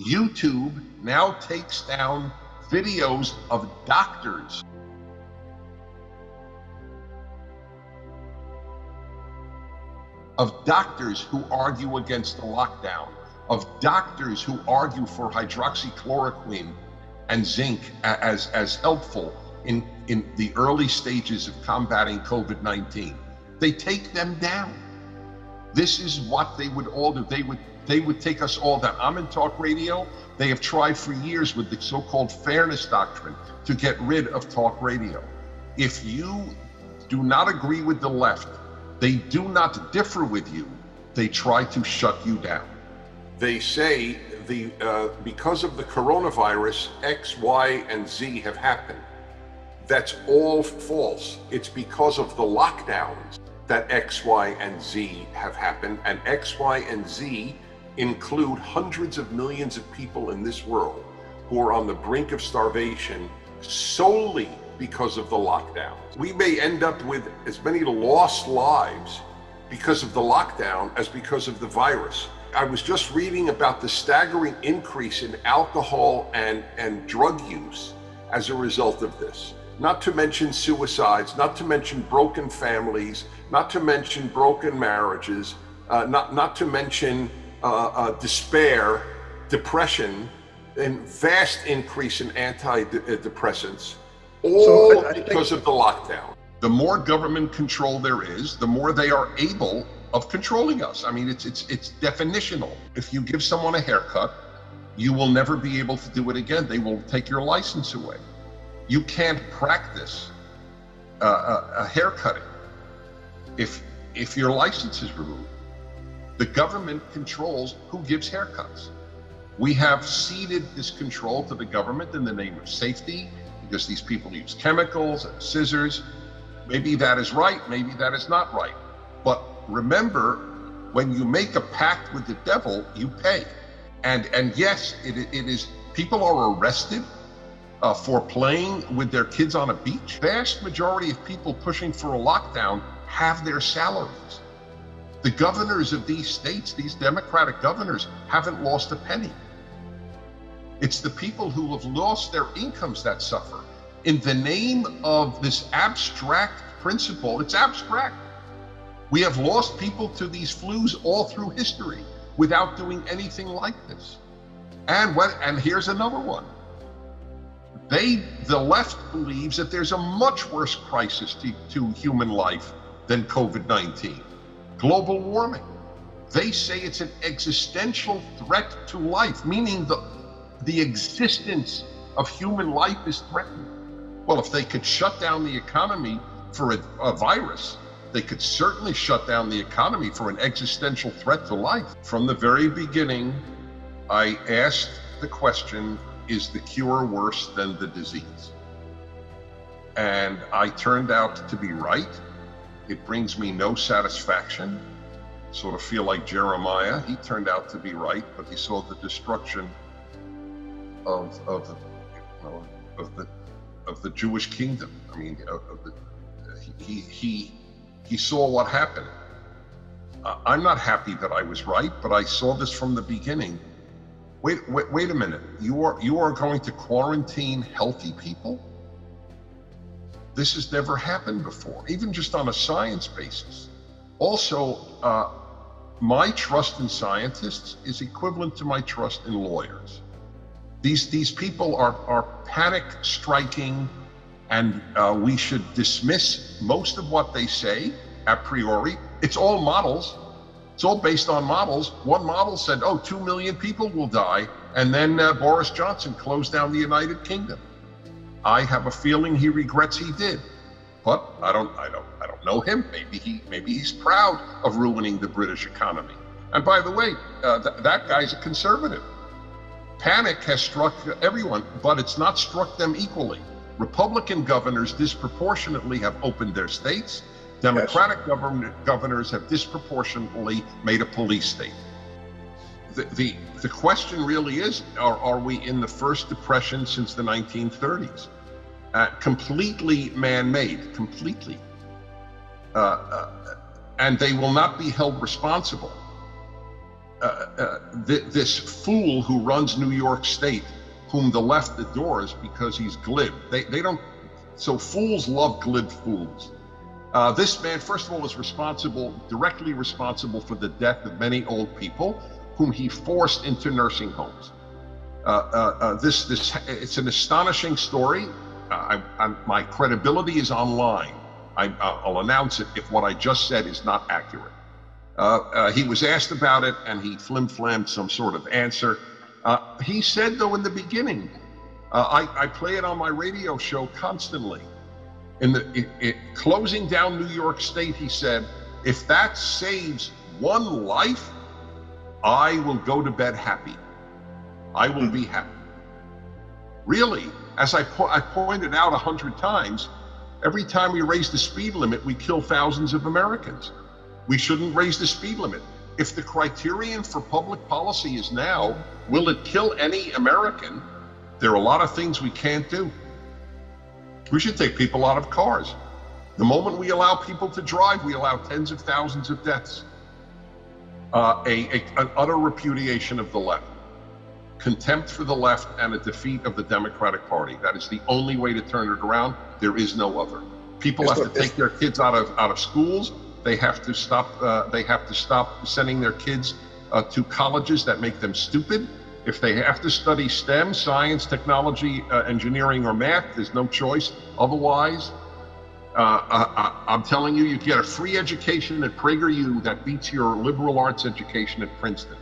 YouTube now takes down videos of doctors who argue against the lockdown, of doctors who argue for hydroxychloroquine and zinc as helpful in the early stages of combating COVID-19. They take them down. This is what they would all do. They would take us all down. I'm in talk radio. They have tried for years with the so-called fairness doctrine to get rid of talk radio. If you do not agree with the left, they do not differ with you, they try to shut you down. They say because of the coronavirus, X, Y, and Z have happened. That's all false. It's because of the lockdowns that X, Y, and Z have happened, and X, Y, and Z include hundreds of millions of people in this world who are on the brink of starvation solely because of the lockdown. We may end up with as many lost lives because of the lockdown as because of the virus. I was just reading about the staggering increase in alcohol and drug use as a result of this. Not to mention suicides, not to mention broken families, not to mention broken marriages, not to mention despair, depression, and vast increase in antidepressants, all because of the lockdown. The more government control there is, the more they are able of controlling us. I mean, it's definitional. If you give someone a haircut, you will never be able to do it again. They will take your license away. You can't practice a haircutting if your license is removed. The government controls who gives haircuts. We have ceded this control to the government in the name of safety, because these people use chemicals and scissors. Maybe that is right, maybe that is not right. But remember, when you make a pact with the devil, you pay. And yes, it is, people are arrested for playing with their kids on a beach. Vast majority of people pushing for a lockdown have their salaries. The governors of these states, these Democratic governors, haven't lost a penny. It's the people who have lost their incomes that suffer. In the name of this abstract principle, it's abstract. We have lost people to these flus all through history without doing anything like this. And here's another one. The left believes that there's a much worse crisis to human life than COVID-19, global warming. They say it's an existential threat to life, meaning the existence of human life is threatened. Well, if they could shut down the economy for a virus, they could certainly shut down the economy for an existential threat to life. From the very beginning, I asked the question, is the cure worse than the disease? And I turned out to be right. It brings me no satisfaction. Sort of feel like Jeremiah. He turned out to be right, but he saw the destruction of the Jewish kingdom. I mean, he saw what happened. I'm not happy that I was right, but I saw this from the beginning. Wait a minute. You are going to quarantine healthy people? This has never happened before, even just on a science basis. Also, my trust in scientists is equivalent to my trust in lawyers. These people are panic striking, and we should dismiss most of what they say a priori. It's all models. It's all based on models. One model said, 2 million people will die, and then Boris Johnson closed down the United Kingdom. I have a feeling he regrets he did, but I don't know him. Maybe he's proud of ruining the British economy. And by the way, that guy's a conservative. Panic has struck everyone, but it's not struck them equally. Republican governors disproportionately have opened their states. Democratic governors have disproportionately made a police state. The question really is, are we in the first depression since the 1930s? Completely man-made, completely. And they will not be held responsible. this fool who runs New York State, whom the left adores because he's glib. They don't. So fools love glib fools. This man, first of all, is directly responsible for the death of many old people whom he forced into nursing homes. It's an astonishing story. My credibility is online. I'll announce it if what I just said is not accurate. He was asked about it, and he flim-flammed some sort of answer. He said, though, in the beginning, I play it on my radio show constantly. Closing down New York State, he said, if that saves one life, I will go to bed happy. I will be happy. Really, as I pointed out 100 times, every time we raise the speed limit, we kill thousands of Americans. We shouldn't raise the speed limit. If the criterion for public policy is now, will it kill any American? There are a lot of things we can't do. We should take people out of cars. The moment we allow people to drive, we allow tens of thousands of deaths. An utter repudiation of the left, contempt for the left, and a defeat of the Democratic Party. That is the only way to turn it around. There is no other. People have to take their kids out of schools. They have to stop. They have to stop sending their kids to colleges that make them stupid. If they have to study STEM, science, technology, engineering, or math, there's no choice. Otherwise, I'm telling you, you get a free education at PragerU that beats your liberal arts education at Princeton.